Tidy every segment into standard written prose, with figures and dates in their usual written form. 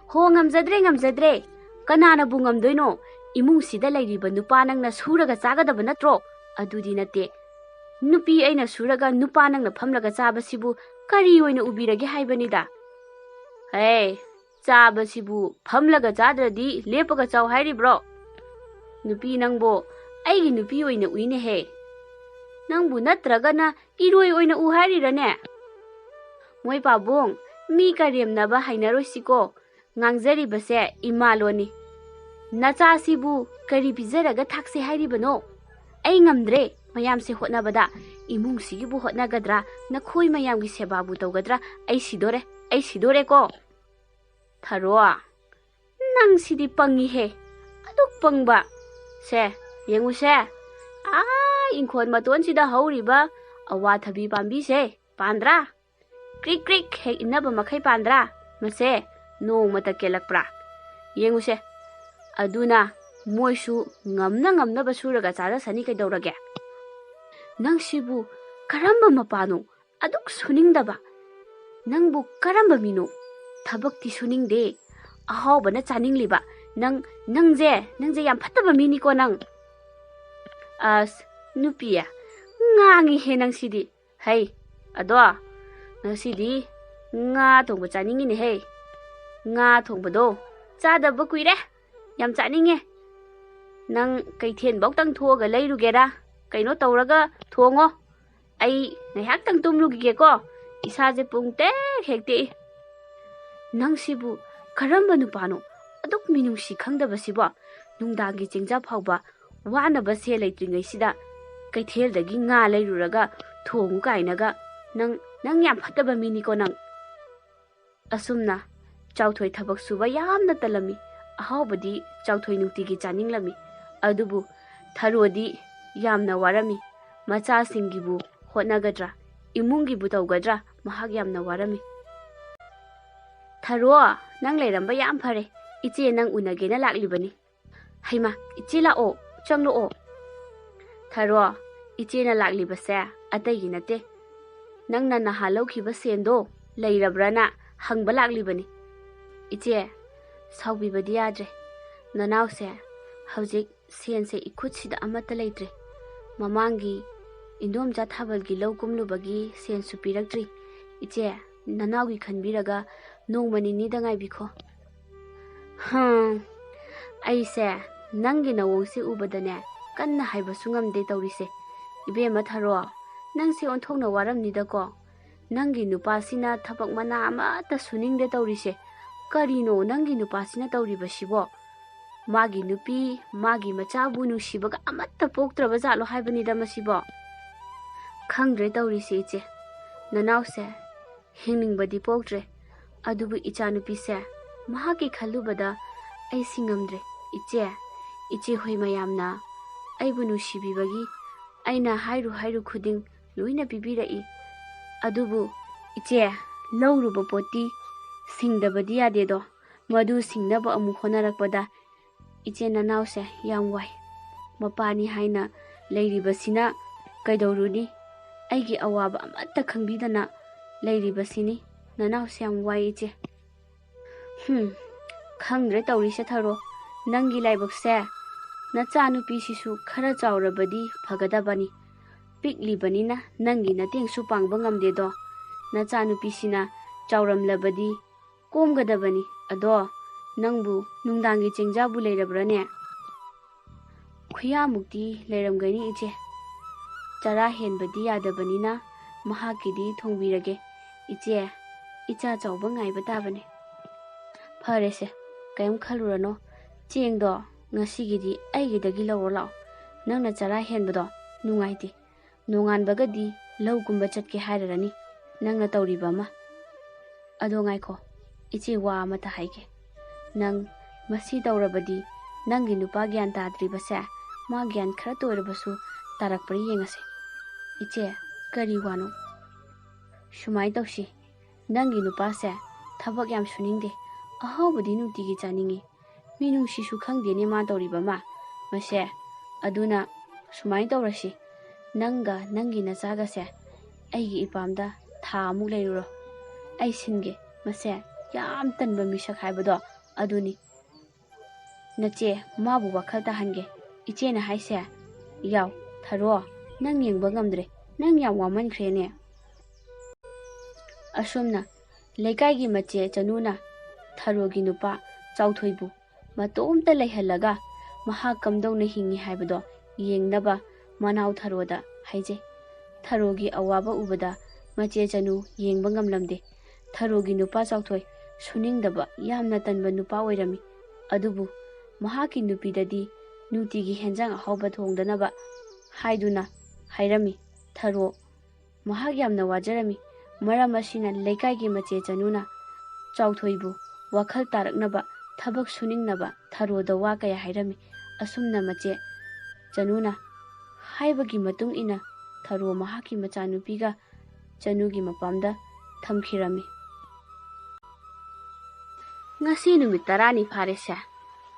Ho ngamjadre. Kanana bu ngamdoino? Imungsida lairiba nupa nangna suraga chagadaba natro? Adudi nate. Nupi aina suraga nupa nangna phamlaga chabasibu kari oina ubirage haibanida. Hey, chabasibu phamlaga chadradi lepaga chaw hairibro. Nupi nangbo aigi nupi oina uine he. Nangbu natragana iroi oina u hairirane. Moi pabong, mi karemnaba hainarosiko. Ngangjari imaloni. Nacha sibu kari pizaraga thakse hairibano. Ai ngamdre mayam se hotnabada imung sigibu hotnagadra nakhoi mayam gi sebabu tawgadra ai sidore ko. Tharoa nang sidi pangi he aduk pangba se yengu se inkhon maton sida hauriba awa thabi pambi se pandra krik krik he inaba makhai pandra mase no mata kelakpra yengu se aduna moisu ngamna basuraga chara sani kaidorage nang sibu karamba mapano aduk suningdaba nangbu karamba mino thabakti suningde ahaobana chaningliba nangje yam phataba mini ko nang as nupia ngangi he nang sidi hey ado nang sidi nga thongba chaningi ne he nga thongbodo chadaba kuire yam chaninge nang kaithen bok tang thoga leirugera kaino tawraga thongo ai ngahak tang tumlugige ko isaje pungte hekte nang sibu karamba nupano aduk minungsi khangdabasibo nungdangi chingja phawba wanaba se leitringai sida kaithel dagi nga leiruraga thongu kainaga nang yam phataba mini ko nang asumna Chaothoi thabak suba yamna talami ahaobadi Chaothoi nutigi chaninglami adubu tharodi yamna warami macha singibu hotnagadra imungibu tawgadra mahag yamna warami tharo nang leiramba yam phare iche nang unagena laklibani haima iche lao changlo o tharo iche na laklibase atagi nate nang na halo khiba sendo leirabrana hangba laklibani iche saubi badi adre nanause hawjik sense ikutsida amata leitre mamangi indom ja thabalgi lawkumlubagi sen supiraktri iche nanawgi khanbiraga nongmani nidangai bikho aise nangi nawongsi ubadane kanna haiba sungamde tawrise ibema tharo nangse onthongna waramnida ko nangi nupasina thabak mana amata suningde tawrise karino nangi nupasina tawribasibo magi nupi magi machabu nusibaga amatta poktraba jalo haibanida masibo khangdre tawrise iche nanause hinningbadi poktre adubu icha nupi se mahaki khalubada ai singamdre iche hoi mayamna aibu nusibibagi aina hairu khuding loina bibirai adubu iche lawruba poti singdabadi yadedo madu singnaba amu honarakpada iche nanause yam wai mapani haina leiribasina kaidoruni aigi awaba amatta khangbidana leiribasini nanause yam wai iche khangre tawrise tharo nangi laibakse nacha nupi sisu khara chawrabadi phagadabani piklibanina nangi natengsu pangba ngamdedo nacha nupi sina chawramlabadi komgadabani ado nangbu nungdangi chengjabu leirabrane khuya mukti leiramgani iche chara henbadi yadabanina mahakidi thongbirage iche icha chawba ngaiba tabane pharese kayam khalurano chengdo ngasigidi aigidagi lawro law nangna chara henbado nungaiti nonganbagadi lawgumba chatke hairarani nangna tawriba ma ado ngaiko iche wa mata haike nang masi tawrabadi nangi nupa gyan tadribase ma gyan khara toirabasu tarakpari yengase iche kari wano shumai tawsi nangi nupa se thabak yam suningde ahaobadi nutigi chaningi minung sisu khangdene ma tawriba ma mase aduna sumai tawrasi nanga nangi nachaga se aigi ipamda tha amuk leiruro ai singe mase yam tanba misak haibado ꯑꯗꯨꯅꯤ ꯅꯆꯦ ꯃꯥꯕꯨ ꯋꯥꯈꯜ ꯇꯥꯍꯟꯒꯦ ꯏꯆꯦꯅ ꯍꯥꯏꯁꯦ ꯌꯥꯎ ꯊꯥꯔꯣ ꯅꯪ ꯌꯦꯡꯕ ꯉꯝꯗ꯭ꯔꯦ ꯅꯪ ꯌꯥꯝ ꯋꯥꯃꯟꯈ꯭ꯔꯦꯅꯦ ꯑꯁꯨꯝꯅ ꯂꯩꯀꯥꯏꯒꯤ ꯃꯆꯦ ꯆꯅꯨꯅ ꯊꯥꯔꯣꯒꯤ ꯅꯨꯄꯥ ꯆꯥꯎꯊꯣꯏꯕꯨ ꯃꯇꯣꯝꯇ ꯂꯩꯍꯜꯂꯒ ꯃꯍꯥꯛ ꯀꯝꯗꯧꯅ ꯍꯤꯡꯉꯤ ꯍꯥꯏꯕꯗꯣ ꯌꯦꯡꯅꯕ ꯃꯅꯥꯎ ꯊꯥꯔꯣꯗ ꯍꯥꯏꯖꯩ ꯊꯥꯔꯣꯒꯤ ꯑꯋꯥꯕ ꯎꯕꯗ ꯃꯆꯦ ꯆꯅꯨ ꯌꯦꯡꯕ ꯉꯝꯂꯝꯗꯦ ꯊꯥꯔꯣꯒꯤ ꯅꯨꯄꯥ ꯆꯥꯎꯊꯣꯏ ꯁꯨꯅꯤꯡꯗꯕ ꯌꯥꯝꯅ ꯇꯟꯕ ꯅꯨꯄꯥ ꯑꯣꯏꯔꯝꯃꯤ ꯑꯗꯨꯕꯨ ꯃꯍꯥꯛꯀꯤ ꯅꯨꯄꯤꯗꯗꯤ ꯅꯨꯡꯇꯤꯒꯤ ꯍꯦꯟꯖꯥꯡ ꯑꯍꯥꯎꯕ ꯊꯣꯡꯗꯅꯕ ꯍꯥꯏꯗꯨꯅ ꯍꯥꯏꯔꯝꯃꯤ ꯊꯥꯔꯣ ꯃꯍꯥꯛ ꯌꯥꯝꯅ ꯋꯥꯖꯔꯝꯃꯤ ꯃꯔꯝ ꯑꯁꯤꯅ ꯂꯩꯀꯥꯏꯒꯤ ꯃꯆꯦ ꯆꯅꯨꯅ ꯆꯥꯎꯊꯣꯏꯕꯨ ꯋꯥꯈꯜ ꯇꯥꯔꯛꯅꯕ ꯊꯕꯛ ꯁꯨꯅꯤꯡꯅꯕ ꯊꯥꯔꯣꯗ ꯋꯥ ꯀꯌꯥ ꯍꯥꯏꯔꯝꯃꯤ ꯑꯁꯨꯝꯅ ꯃꯆꯦ ꯆꯅꯨꯅ ꯍꯥꯏꯕꯒꯤ ꯃꯇꯨꯡ ꯏꯟꯅ ꯊꯥꯔꯣ ꯃꯍꯥꯛꯀꯤ ꯃꯆꯥꯅꯨꯄꯤꯒ ꯆꯅꯨꯒꯤ ꯃꯄꯥꯝꯗ ꯊꯝꯈꯤꯔꯝꯃꯤ ꯉꯁꯤ ꯅꯨꯃꯤꯠ 10ꯅꯤ ꯐꯥꯔꯦꯁꯦ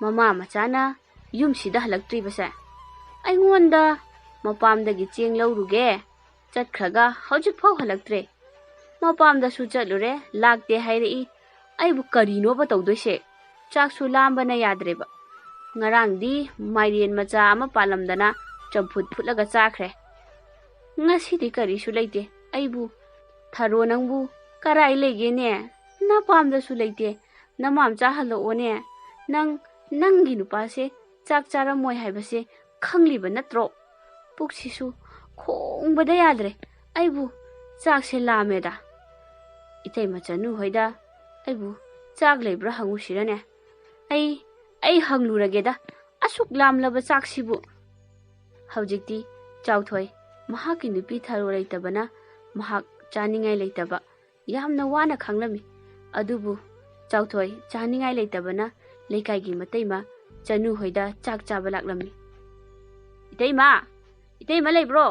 ꯃꯃꯥ ꯃꯆꯥꯅ ꯌꯨꯝꯁꯤꯗ ꯍꯜꯂꯛꯇ꯭ꯔꯤꯕꯁꯦ ꯑꯩꯉꯣꯟꯗ ꯃꯄꯥꯝꯗꯒꯤ ꯆꯦꯡ ꯂꯧꯔꯨꯒꯦ ꯆꯠꯈ꯭ꯔꯒ ꯍꯧꯖꯤꯛꯐꯥꯎ ꯍꯜꯂꯛꯇ꯭ꯔꯦ ꯃꯄꯥꯝꯗꯁꯨ ꯆꯠꯂꯨꯔꯦ ꯂꯥꯛꯇꯦ ꯍꯥꯏꯔꯛꯏ ꯑꯩꯕꯨ ꯀꯔꯤꯅꯣꯕ ꯇꯧꯗꯣꯏꯁꯦ ꯆꯥꯛꯁꯨ ꯂꯥꯝꯕꯅ ꯌꯥꯗ꯭ꯔꯦꯕ ꯉꯔꯥꯡꯗꯤ ꯃꯥꯏꯔꯦꯟ ꯃꯆꯥ ꯑꯃ ꯄꯥꯜꯂꯝꯗꯅ ꯆꯝꯐꯨꯠ ꯐꯨꯠꯂꯒ ꯆꯥꯈ꯭ꯔꯦ ꯉꯁꯤꯗꯤ ꯀꯔꯤꯁꯨ ꯂꯩꯇꯦ ꯑꯩꯕꯨ ꯊꯥꯔꯣ ꯅꯪꯕꯨ ꯀꯔꯥꯏ ꯂꯩꯒꯦꯅꯦ ꯅꯄꯥꯝꯗꯁꯨ ꯂꯩꯇꯦ ꯅꯃꯥꯝꯆꯥ ꯍꯜꯂꯛꯑꯣꯅꯦ ꯅꯪꯒꯤ ꯅꯨꯄꯥꯁꯦ ꯆꯥꯛ ꯆꯥꯔꯝꯃꯣꯏ ꯍꯥꯏꯕꯁꯦ ꯈꯪꯂꯤꯕ ꯅꯠꯇ꯭ꯔꯣ ꯄꯨꯛꯁꯤꯁꯨ ꯈꯣꯡꯕꯗ ꯌꯥꯗ꯭ꯔꯦ ꯑꯩꯕꯨ ꯆꯥꯛꯁꯦ ꯂꯥꯝꯃꯦꯗ ꯏꯇꯩꯃ ꯆꯅꯨ ꯍꯣꯏꯗ ꯑꯩꯕꯨ ꯆꯥꯛ ꯂꯩꯕ꯭ꯔꯥ ꯍꯪꯉꯨꯁꯤꯔꯅꯦ ꯑꯩ ꯍꯪꯂꯨꯔꯒꯦꯗ ꯑꯁꯨꯛ ꯂꯥꯝꯂꯕ ꯆꯥꯛꯁꯤꯕꯨ ꯍꯧꯖꯤꯛꯇꯤ ꯆꯥꯎꯊꯣꯏ ꯃꯍꯥꯛꯀꯤ ꯅꯨꯄꯤ ꯊꯥꯔꯣ ꯂꯩꯇꯕꯅ ꯃꯍꯥꯛ ꯆꯥꯅꯤꯡꯉꯥꯏ ꯂꯩꯇꯕ ꯌꯥꯝꯅ ꯋꯥꯅ ꯈꯪꯂꯝꯃꯤ ꯑꯗꯨꯕꯨ ꯆꯥꯎꯊꯣꯏ ꯆꯥꯅꯤꯡꯉꯥꯏ ꯂꯩꯇꯕꯅ ꯂꯩꯀꯥꯏꯒꯤ ꯃꯇꯩꯃ ꯆꯅꯨ ꯍꯣꯏꯗ ꯆꯥꯛ ꯆꯥꯕ ꯂꯥꯛꯂꯝꯃꯤ ꯏꯇꯩꯃ ꯂꯩꯕ꯭ꯔꯣ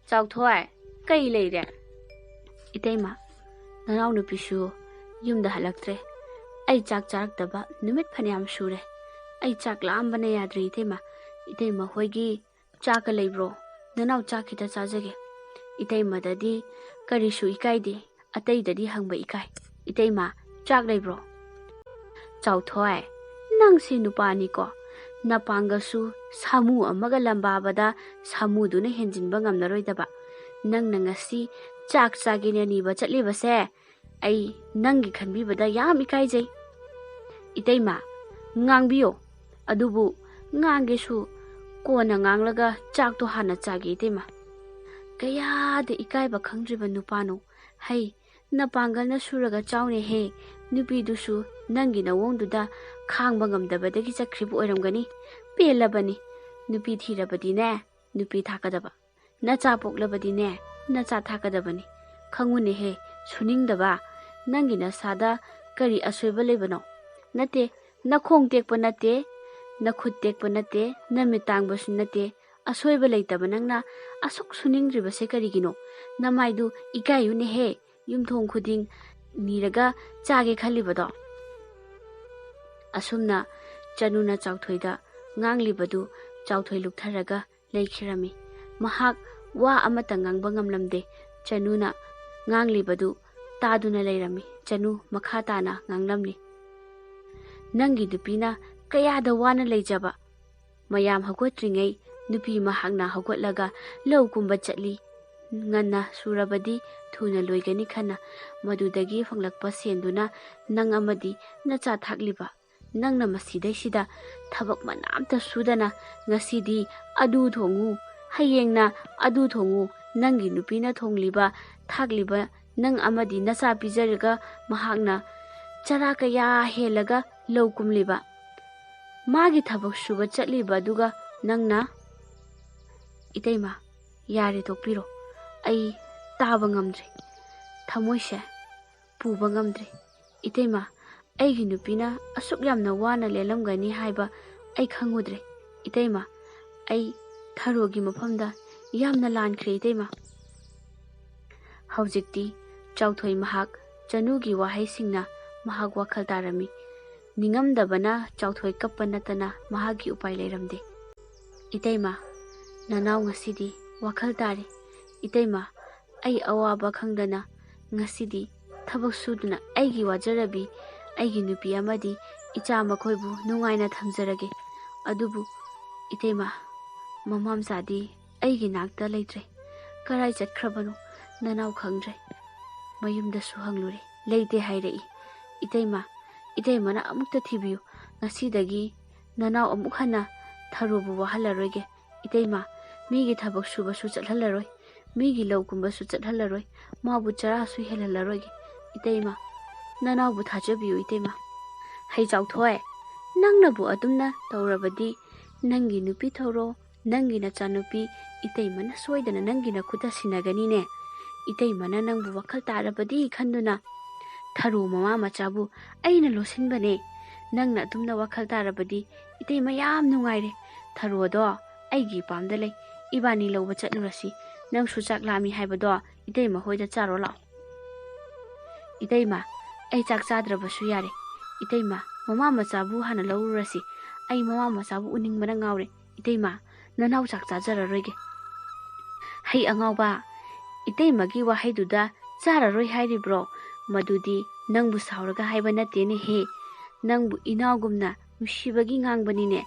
ꯆꯥꯎꯊꯣꯏ ꯀꯩ ꯂꯩꯔꯦ ꯏꯇꯩꯃ ꯅꯅꯥꯎ ꯅꯨꯄꯤꯁꯨ ꯌꯨꯝꯗ ꯍꯜꯂꯛꯇ꯭ꯔꯦ ꯑꯩ ꯆꯥꯛ ꯆꯥꯔꯛꯇꯕ ꯅꯨꯃꯤꯠ ꯐꯅꯌꯥꯝ ꯁꯨꯔꯦ ꯑꯩ ꯆꯥꯛ ꯂꯥꯝꯕꯅ ꯌꯥꯗ꯭ꯔꯦ ꯏꯇꯩꯃ ꯍꯣꯏꯒꯤ ꯆꯥꯛꯀ ꯂꯩꯕ꯭ꯔꯣ ꯅꯅꯥꯎ ꯆꯥꯛ ꯈꯤꯇ ꯆꯥꯖꯒꯦ ꯏꯇꯩꯃꯗꯗꯤ ꯀꯔꯤꯁꯨ ꯏꯀꯥꯏꯗꯦ ꯑꯇꯩꯗꯗꯤ ꯍꯪꯕ ꯏꯀꯥꯏ ꯏꯇꯩꯃ ꯆꯥꯛ ꯂꯩꯕ꯭ꯔꯣ ꯆꯥꯎꯊꯣꯏ ꯅꯪꯁꯤ ꯅꯨꯄꯥꯅꯤꯀꯣ ꯅꯄꯥꯡꯒꯁꯨ ꯁꯥꯃꯨ ꯑꯃꯒ ꯂꯝꯕꯥꯕꯗ ꯁꯥꯃꯨꯗꯨꯅ ꯍꯦꯟꯖꯤꯟꯕ ꯉꯝꯅꯔꯣꯏꯗꯕ ꯅꯪꯅ ꯉꯁꯤ ꯆꯥꯛ ꯆꯥꯒꯦꯅ ꯅꯤꯕ ꯆꯠꯂꯤꯕꯁꯦ ꯑꯩ ꯅꯪꯒꯤ ꯈꯟꯕꯤꯕꯗ ꯌꯥꯝ ꯏꯀꯥꯏꯖꯩ ꯏꯇꯩꯃ ꯉꯥꯡꯕꯤꯌꯣ ꯑꯗꯨꯕꯨ ꯉꯥꯡꯒꯦꯁꯨ ꯀꯣꯟꯅ ꯉꯥꯡꯂꯒ ꯆꯥꯛꯇꯣ ꯍꯥꯟꯅ ꯆꯥꯒꯦ ꯏꯇꯩꯃ ꯀꯌꯥꯗ ꯏꯀꯥꯏꯕ ꯈꯪꯗ꯭ꯔꯤꯕ ꯅꯨꯄꯥꯅꯣ ꯍꯩ ꯅꯄꯥꯡꯒꯜꯅ ꯁꯨꯔꯒ ꯆꯥꯎꯅꯦꯍꯦ ꯅꯨꯄꯤꯗꯨꯁꯨ ꯅꯪꯒꯤ ꯅꯋꯣꯡꯗꯨꯗ ꯈꯥꯡꯕ ꯉꯝꯗꯕꯗꯒꯤ ꯆꯠꯈ꯭ꯔꯤꯕ ꯑꯣꯏꯔꯝꯒꯅꯤ ꯄꯦꯜꯂꯕꯅꯤ ꯅꯨꯄꯤ ꯊꯤꯔꯕꯗꯤꯅꯦ ꯅꯨꯄꯤ ꯊꯥꯛꯀꯗꯕ ꯅꯆꯥ ꯄꯣꯛꯂꯕꯗꯤꯅꯦ ꯅꯆꯥ ꯊꯥꯛꯀꯗꯕꯅꯤ ꯈꯪꯉꯨꯅꯦꯍꯦ ꯁꯨꯅꯤꯡꯗꯕ ꯅꯪꯒꯤ ꯅꯁꯥꯗ ꯀꯔꯤ ꯑꯁꯣꯏꯕ ꯂꯩꯕꯅꯣ ꯅꯠꯇꯦ ꯅꯈꯣꯡ ꯇꯦꯛꯄ ꯅꯠꯇꯦ ꯅꯈꯨꯠ ꯇꯦꯛꯄ ꯅꯠꯇꯦ ꯅꯃꯤꯠ ꯇꯥꯡꯕꯁꯨ ꯅꯠꯇꯦ ꯑꯁꯣꯏꯕ ꯂꯩꯇꯕ ꯅꯪꯅ ꯑꯁꯨꯛ ꯁꯨꯅꯤꯡꯗ꯭ꯔꯤꯕꯁꯦ ꯀꯔꯤꯒꯤꯅꯣ ꯅꯃꯥꯏꯗꯨ ꯏꯀꯥꯏꯌꯨꯅꯦꯍꯦ ꯌꯨꯝꯊꯣꯡ ꯈꯨꯗꯤꯡ ꯅꯤꯔꯒ ꯆꯥꯒꯦ ꯈꯜꯂꯤꯕꯗꯣ ꯑꯁꯨꯝꯅ ꯆꯅꯨꯅ ꯆꯥꯎꯊꯣꯏꯗ ꯉꯥꯡꯂꯤꯕꯗꯨ ꯆꯥꯎꯊꯣꯏ ꯂꯨꯛꯊꯔꯒ ꯂꯩꯈꯤꯔꯝꯃꯤ ꯃꯍꯥꯛ ꯋꯥ ꯑꯃꯇ ꯉꯥꯡꯕ ꯉꯝꯂꯝꯗꯦ ꯆꯅꯨꯅ ꯉꯥꯡꯂꯤꯕꯗꯨ ꯇꯥꯗꯨꯅ ꯂꯩꯔꯝꯃꯤ ꯆꯅꯨ ꯃꯈꯥ ꯇꯥꯅ ꯉꯥꯡꯂꯝꯂꯤ ꯅꯪꯒꯤ ꯅꯨꯄꯤꯅ ꯀꯌꯥꯗ ꯋꯥꯅ ꯂꯩꯖꯕ ꯃꯌꯥꯝ ꯍꯧꯒꯠꯇ꯭ꯔꯤꯉꯩ ꯅꯨꯄꯤ ꯃꯍꯥꯛꯅ ꯍꯧꯒꯠꯂꯒ ꯂꯧ ꯀꯨꯝꯕ ꯆꯠꯂꯤ ꯉꯟꯅ ꯁꯨꯔꯕꯗꯤ ꯊꯨꯅ ꯂꯣꯏꯒꯅꯤ ꯈꯟꯅ ꯃꯗꯨꯗꯒꯤ ꯐꯪꯂꯛꯄ ꯁꯦꯟꯗꯨꯅ ꯅꯪ ꯑꯃꯗꯤ ꯅꯆꯥ ꯊꯥꯛꯂꯤꯕ ꯅꯪꯅ ꯃꯁꯤꯗꯩꯁꯤꯗ ꯊꯕꯛ ꯃꯅꯥꯝꯇ ꯁꯨꯗꯅ ꯉꯁꯤꯗꯤ ꯑꯗꯨ ꯊꯣꯡꯉꯨ ꯍꯌꯦꯡꯅ ꯑꯗꯨ ꯊꯣꯡꯉꯨ ꯅꯪꯒꯤ ꯅꯨꯄꯤꯅ ꯊꯣꯡꯂꯤꯕ ꯊꯥꯛꯂꯤꯕ ꯅꯪ ꯑꯃꯗꯤ ꯅꯆꯥ ꯄꯤꯖꯔꯒ ꯃꯍꯥꯛꯅ ꯆꯔꯥ ꯀꯌꯥ ꯍꯦꯜꯂꯒ ꯂꯧ ꯀꯨꯝꯂꯤꯕ ꯃꯥꯒꯤ ꯊꯕꯛ ꯁꯨꯕ ꯆꯠꯂꯤꯕ ꯑꯗꯨꯒ ꯅꯪꯅ ꯏꯇꯩꯃ ꯌꯥꯔꯦ ꯇꯣꯛꯄꯤꯔꯣ ꯑꯩ ꯇꯥꯕ ꯉꯝꯗ꯭ꯔꯦ ꯊꯃꯣꯏꯁꯦ ꯄꯨꯕ ꯉꯝꯗ꯭ꯔꯦ ꯏꯇꯩꯃ ꯑꯩꯒꯤ ꯅꯨꯄꯤꯅ ꯑꯁꯨꯛ ꯌꯥꯝꯅ ꯋꯥꯅ ꯂꯦꯜꯂꯝꯒꯅꯤ ꯍꯥꯏꯕ ꯑꯩ ꯈꯪꯉꯨꯗ꯭ꯔꯦ ꯏꯇꯩꯃ ꯑꯩ ꯊꯥꯔꯣꯒꯤ ꯃꯐꯝꯗ ꯌꯥꯝꯅ ꯂꯥꯟꯈ꯭ꯔꯦ ꯏꯇꯩꯃ ꯍꯧꯖꯤꯛꯇꯤ ꯆꯥꯎꯊꯣꯏ ꯃꯍꯥꯛ ꯆꯅꯨꯒꯤ ꯋꯥꯍꯩꯁꯤꯡꯅ ꯃꯍꯥꯛ ꯋꯥꯈꯜ ꯇꯥꯔꯝꯃꯤ ꯅꯤꯡꯉꯝꯗꯕꯅ ꯆꯥꯎꯊꯣꯏ ꯀꯞꯄ ꯅꯠꯇꯅ ꯃꯍꯥꯛꯀꯤ ꯎꯄꯥꯏ ꯂꯩꯔꯝꯗꯦ ꯏꯇꯩꯃ ꯅꯅꯥꯎ ꯉꯁꯤꯗꯤ ꯋꯥꯈꯜ ꯇꯥꯔꯦ ꯏꯇꯩꯃ ꯑꯩ ꯑꯋꯥꯕ ꯈꯪꯗꯅ ꯉꯁꯤꯗꯤ ꯊꯕꯛ ꯁꯨꯗꯨꯅ ꯑꯩꯒꯤ ꯋꯥꯖꯔꯕꯤ ꯑꯩꯒꯤ ꯅꯨꯄꯤ ꯑꯃꯗꯤ ꯏꯆꯥ ꯃꯈꯣꯏꯕꯨ ꯅꯨꯡꯉꯥꯏꯅ ꯊꯝꯖꯔꯒꯦ꯫ ꯑꯗꯨꯕꯨ ꯏꯇꯩꯃ, ꯃꯃꯥꯝꯆꯥꯗꯤ ꯑꯩꯒꯤ ꯅꯥꯛꯇ ꯂꯩꯇ꯭ꯔꯦ꯫ ꯀꯔꯥꯏ ꯆꯠꯈ꯭ꯔꯕꯅꯣ ꯅꯅꯥꯎ ꯈꯪꯗ꯭ꯔꯦ꯫ ꯃꯌꯨꯝꯗꯁꯨ ꯍꯪꯂꯨꯔꯦ, ꯂꯩꯇꯦ ꯍꯥꯏꯔꯛꯏ꯫ ꯏꯇꯩꯃ, ꯏꯇꯩꯃꯅ ꯑꯃꯨꯛꯇ ꯊꯤꯕꯤꯌꯨ꯫ ꯉꯁꯤꯗꯒꯤ ꯅꯅꯥꯎ ꯑꯃꯨꯛ ꯍꯟꯅ ꯊꯔꯣꯕꯨ ꯋꯥꯍꯜꯂꯔꯣꯏꯒꯦ꯫ ꯏꯇꯩꯃ, ꯃꯤꯒꯤ ꯊꯕꯛ ꯁꯨꯕꯁꯨ ꯆꯠꯍꯜꯂꯔꯣꯏ, ꯃꯤꯒꯤ ꯂꯧꯀꯨꯝꯕꯁꯨ ꯆꯠꯍꯜꯂꯔꯣꯏ, ꯃꯥꯕꯨ ꯆꯔꯥꯁꯨ ꯍꯦꯜꯍꯜꯂꯔꯣꯏꯒꯦ꯫ ꯏꯇꯩꯃ, ꯅꯅꯥꯎꯕꯨ ꯊꯥꯖꯕꯤꯌꯨ ꯏꯇꯩꯃ꯫ ꯍꯩ ꯆꯥꯎꯊꯣꯏ, ꯅꯪꯅꯕꯨ ꯑꯗꯨꯝꯅ ꯇꯧꯔꯕꯗꯤ ꯅꯪꯒꯤ ꯅꯨꯄꯤ ꯊꯧꯔꯣ, ꯅꯪꯒꯤ ꯅꯆꯥꯅꯨꯄꯤ ꯏꯇꯩꯃꯅ ꯁꯣꯏꯗꯅ ꯅꯪꯒꯤ ꯅꯈꯨꯠꯇ ꯁꯤꯟꯅꯒꯅꯤꯅꯦ꯫ ꯏꯇꯩꯃꯅ ꯅꯪꯕꯨ ꯋꯥꯈꯜ ꯇꯥꯔꯕꯗꯤ ꯈꯟꯗꯨꯅ ꯊꯔꯣ ꯃꯃꯥ ꯃꯆꯥꯕꯨ ꯑꯩꯅ ꯂꯣꯠꯁꯤꯟꯕꯅꯦ꯫ ꯅꯪꯅ ꯑꯗꯨꯝꯅ ꯋꯥꯈꯜ ꯇꯥꯔꯕꯗꯤ ꯏꯇꯩꯃ ꯌꯥꯝ ꯅꯨꯡꯉꯥꯏꯔꯦ꯫ ꯊꯔꯣꯗꯣ ꯑꯩꯒꯤ ꯏꯄꯥꯝꯗ ꯂꯩ, ꯏꯕꯥꯅꯤ ꯂꯧꯕ ꯆꯠꯂꯨꯔꯁꯤ꯫ ꯅꯪꯁꯨ ꯆꯥꯛ ꯂꯥꯝꯃꯤ ꯍꯥꯏꯕꯗꯣ ꯏꯇꯩꯃ ꯍꯣꯏꯗ ꯆꯥꯔꯣ ꯂꯥꯛꯑꯣ꯫ ꯏꯇꯩꯃ, ꯑꯩ ꯆꯥꯛ ꯆꯥꯗ꯭ꯔꯕꯁꯨ ꯌꯥꯔꯦ꯫ ꯏꯇꯩꯃ, ꯃꯃꯥ ꯃꯆꯥꯕꯨ ꯍꯥꯟꯅ ꯂꯧꯔꯨꯔꯁꯤ꯫ ꯑꯩ ꯃꯃꯥ ꯃꯆꯥꯕꯨ ꯎꯅꯤꯡꯕꯅ ꯉꯥꯎꯔꯦ꯫ ꯏꯇꯩꯃ, ꯅꯅꯥꯎ ꯆꯥꯛ ꯆꯥꯖꯔꯔꯣꯏꯒꯦ꯫ ꯍꯩ ꯑꯉꯥꯎꯕ, ꯏꯇꯩꯃꯒꯤ ꯋꯥꯍꯩꯗꯨꯗ ꯆꯥꯔꯔꯣꯏ ꯍꯥꯏꯔꯤꯕ꯭ꯔꯣ? ꯃꯗꯨꯗꯤ ꯅꯪꯕꯨ ꯁꯥꯎꯔꯒ ꯍꯥꯏꯕ ꯅꯠꯇꯦꯅꯦꯍꯦ, ꯅꯪꯕꯨ ꯏꯅꯥꯎꯒꯨꯝꯅ ꯅꯨꯡꯁꯤꯕꯒꯤ ꯉꯥꯡꯕꯅꯤꯅꯦ꯫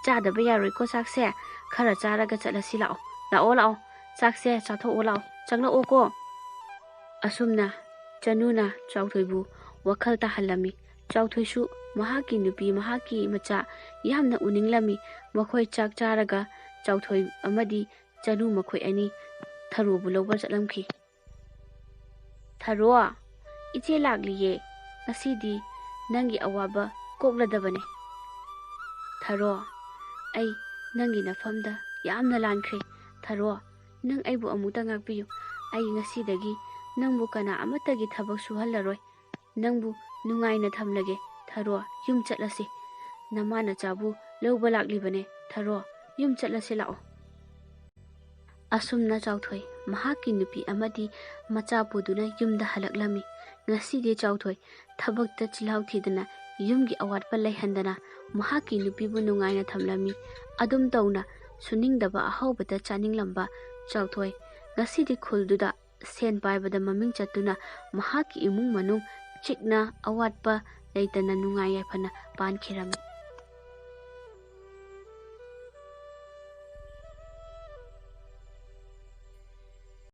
ꯆꯥꯗꯕ ꯌꯥꯔꯣꯏꯀꯣ ꯆꯥꯛꯁꯦ, ꯈꯔ ꯆꯥꯔꯒ ꯆꯠꯂꯁꯤ ꯂꯥꯛꯑꯣ꯫ ꯂꯥꯛꯑꯣ ꯂꯥꯛꯑꯣ, ꯆꯥꯛꯁꯦ ꯆꯥꯊꯣꯛꯑꯣ ꯂꯥꯛꯑꯣ, ꯆꯪꯂꯛꯑꯣꯀꯣ꯫ ꯑꯁꯨꯝꯅ ꯆꯅꯨꯅ ꯆꯥꯎꯊꯣꯏꯕꯨ ꯋꯥꯈꯜ ꯇꯥꯍꯜꯂꯝꯃꯤ꯫ ꯆꯥꯎꯊꯣꯏꯁꯨ ꯃꯍꯥꯛꯀꯤ ꯅꯨꯄꯤ, ꯃꯍꯥꯛꯀꯤ ꯃꯆꯥ ꯌꯥꯝꯅ ꯎꯅꯤꯡꯂꯝꯃꯤ꯫ ꯃꯈꯣꯏ ꯆꯥꯛ ꯆꯥꯔꯒ ꯆꯥꯎꯊꯣꯏ ꯑꯃꯗꯤ ꯆꯅꯨ ꯃꯈꯣꯏ ꯑꯅꯤ ꯊꯔꯣꯕꯨ ꯂꯧꯕ ꯆꯠꯂꯝꯈꯤ꯫ ꯊꯔꯣ, ꯏꯆꯦ ꯂꯥꯛꯂꯤꯌꯦ꯫ ꯉꯁꯤꯗꯤ ꯅꯪꯒꯤ ꯑꯋꯥꯕ ꯀꯣꯛꯂꯗꯕꯅꯦ꯫ ꯊꯔꯣ, ꯑꯩ ꯅꯪꯒꯤ ꯅꯐꯝꯗ ꯌꯥꯝꯅ ꯂꯥꯟꯈ꯭ꯔꯦ꯫ ꯊꯔꯣ, ꯅꯪ ꯑꯩꯕꯨ ꯑꯃꯨꯛꯇ ꯉꯥꯛꯄꯤꯌꯨ꯫ ꯑꯩ ꯉꯁꯤꯗꯒꯤ ꯅꯪꯕꯨ ꯀꯅꯥ ꯑꯃꯠꯇꯒꯤ ꯊꯕꯛ ꯁꯨꯍꯜꯂꯔꯣꯏ꯫ ꯅꯪꯕꯨ ꯅꯨꯡꯉꯥꯏꯅ ꯊꯝꯂꯒꯦ꯫ ꯊꯔꯣ, ꯌꯨꯝ ꯆꯠꯂꯁꯤ꯫ ꯅꯃꯥ ꯅꯆꯥꯕꯨ ꯂꯧꯕ ꯂꯥꯛꯂꯤꯕꯅꯦ꯫ ꯊꯔꯣ, ꯌꯨꯝ ꯆꯠꯂꯁꯤ ꯂꯥꯛꯑꯣ꯫ ꯑꯁꯨꯝꯅ ꯆꯥꯎꯊꯣꯏ ꯃꯍꯥꯛꯀꯤ ꯅꯨꯄꯤ ꯑꯃꯗꯤ ꯃꯆꯥ ꯄꯨꯗꯨꯅ ꯌꯨꯝꯗ ꯍꯜꯂꯛꯂꯝꯃꯤ꯫ ꯉꯁꯤꯗꯤ ꯆꯥꯎꯊꯣꯏ ꯊꯕꯛꯇ ꯆꯤꯜꯍꯥꯎ ꯊꯤꯗꯅ ꯌꯨꯝꯒꯤ ꯑꯋꯥꯠꯄ ꯂꯩꯍꯟꯗꯅ ꯃꯍꯥꯛꯀꯤ ꯅꯨꯄꯤꯕꯨ ꯅꯨꯡꯉꯥꯏꯅ ꯊꯝꯂꯝꯃꯤ꯫ ꯑꯗꯨꯝ ꯇꯧꯅ ꯁꯨꯅꯤꯡꯗꯕ ꯑꯍꯥꯎꯕꯗ ꯆꯥꯅꯤꯡꯂꯝꯕ ꯆꯥꯎꯊꯣꯏ ꯉꯁꯤꯗꯤ ꯈꯨꯜꯗꯨꯗ ꯁꯦꯟ ꯄꯥꯏꯕꯗ ꯃꯃꯤꯡ ꯆꯠꯇꯨꯅ ꯃꯍꯥꯛꯀꯤ ꯏꯃꯨꯡ ꯃꯅꯨꯡ ꯆꯤꯛꯅ ꯑꯋꯥꯠꯄ ꯂꯩꯇꯅ ꯅꯨꯡꯉꯥꯏ ꯌꯥꯏꯐꯅ ꯄꯥꯟꯈꯤꯔꯝꯃꯤ꯫